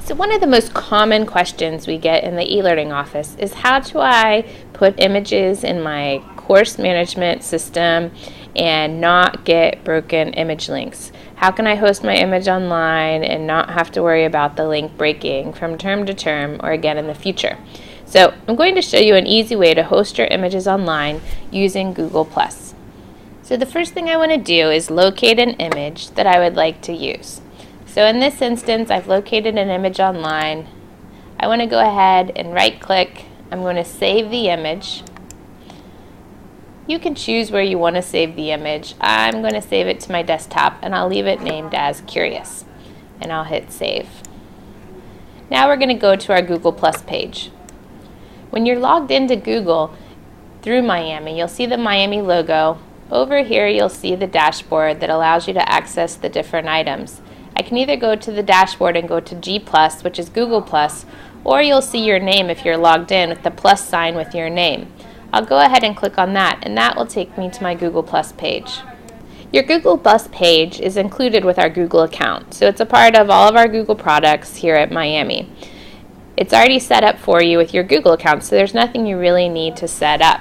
So one of the most common questions we get in the e-learning office is how do I put images in my course management system and not get broken image links? How can I host my image online and not have to worry about the link breaking from term to term or again in the future? So I'm going to show you an easy way to host your images online using Google+. So the first thing I want to do is locate an image that I would like to use. So in this instance, I've located an image online. I want to go ahead and right-click. I'm going to save the image. You can choose where you want to save the image. I'm going to save it to my desktop, and I'll leave it named as Curious. And I'll hit Save. Now we're going to go to our Google Plus page. When you're logged into Google through Miami, you'll see the Miami logo. Over here, you'll see the dashboard that allows you to access the different items. I can either go to the dashboard and go to G+, which is Google+, or you'll see your name if you're logged in with the plus sign with your name. I'll go ahead and click on that, and that will take me to my Google+ page. Your Google+ page is included with our Google account, so it's a part of all of our Google products here at Miami. It's already set up for you with your Google account, so there's nothing you really need to set up.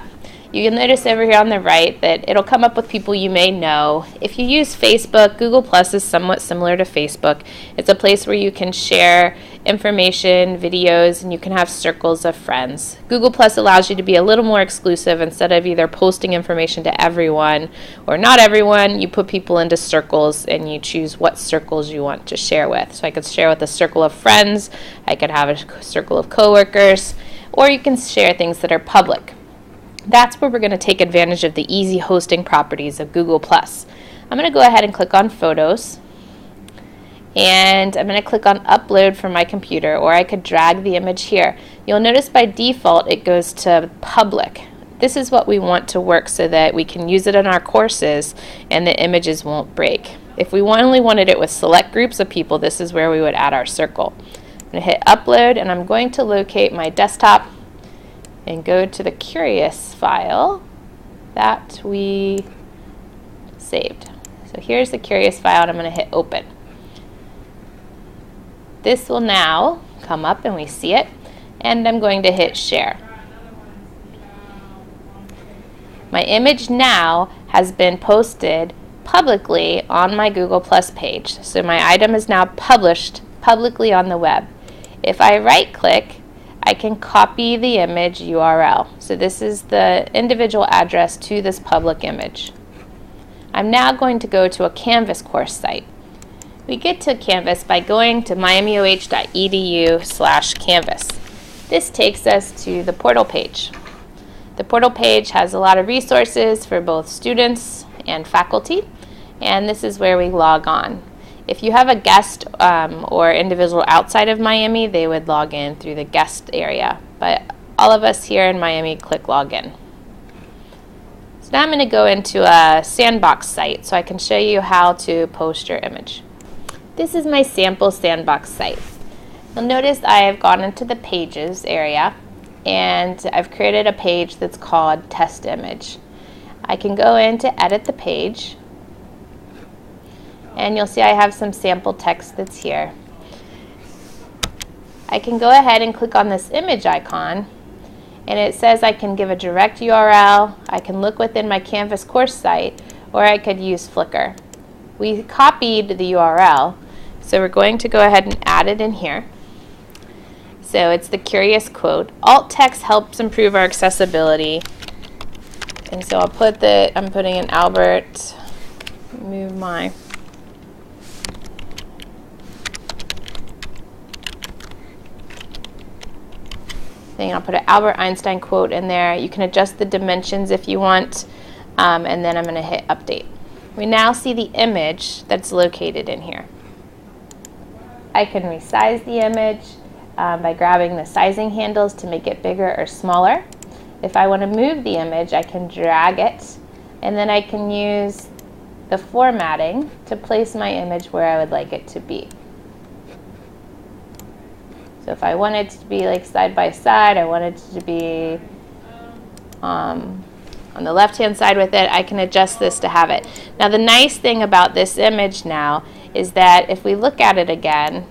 You'll notice over here on the right that it'll come up with people you may know. If you use Facebook, Google Plus is somewhat similar to Facebook. It's a place where you can share information, videos, and you can have circles of friends. Google Plus allows you to be a little more exclusive. Instead of either posting information to everyone or not everyone, you put people into circles and you choose what circles you want to share with. So I could share with a circle of friends, I could have a circle of coworkers, or you can share things that are public. That's where we're going to take advantage of the easy hosting properties of Google+. I'm going to go ahead and click on Photos, and I'm going to click on Upload from my computer, or I could drag the image here. You'll notice by default it goes to Public. This is what we want to work so that we can use it in our courses and the images won't break. If we only wanted it with select groups of people, this is where we would add our circle. I'm going to hit Upload, and I'm going to locate my desktop and go to the Curious file that we saved. So here's the Curious file, and I'm going to hit Open. This will now come up and we see it, and I'm going to hit Share. My image now has been posted publicly on my Google Plus page. So my item is now published publicly on the web. If I right-click, I can copy the image URL. So this is the individual address to this public image. I'm now going to go to a Canvas course site. We get to Canvas by going to miamioh.edu/Canvas. This takes us to the portal page. The portal page has a lot of resources for both students and faculty, and this is where we log on. If you have a guest or individual outside of Miami, they would log in through the guest area. But all of us here in Miami click login. So now I'm going to go into a Sandbox site so I can show you how to post your image. This is my sample Sandbox site. You'll notice I have gone into the Pages area, and I've created a page that's called Test Image. I can go in to edit the page, and you'll see I have some sample text that's here. I can go ahead and click on this image icon, and it says I can give a direct URL, I can look within my Canvas course site, or I could use Flickr. We copied the URL, so we're going to go ahead and add it in here. So it's the Curious quote. Alt text helps improve our accessibility. And so I'm putting in Albert, move my thing. I'll put an Albert Einstein quote in there. You can adjust the dimensions if you want, and then I'm going to hit Update. We now see the image that's located in here. I can resize the image by grabbing the sizing handles to make it bigger or smaller. If I want to move the image, I can drag it, and then I can use the formatting to place my image where I would like it to be. So if I want it to be like side by side, I want it to be on the left-hand side with it, I can adjust this to have it. Now the nice thing about this image now is that if we look at it again,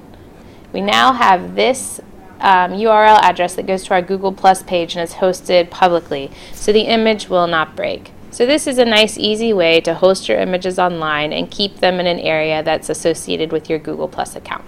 We now have this URL address that goes to our Google Plus page and is hosted publicly, so the image will not break. So this is a nice, easy way to host your images online and keep them in an area that's associated with your Google Plus account.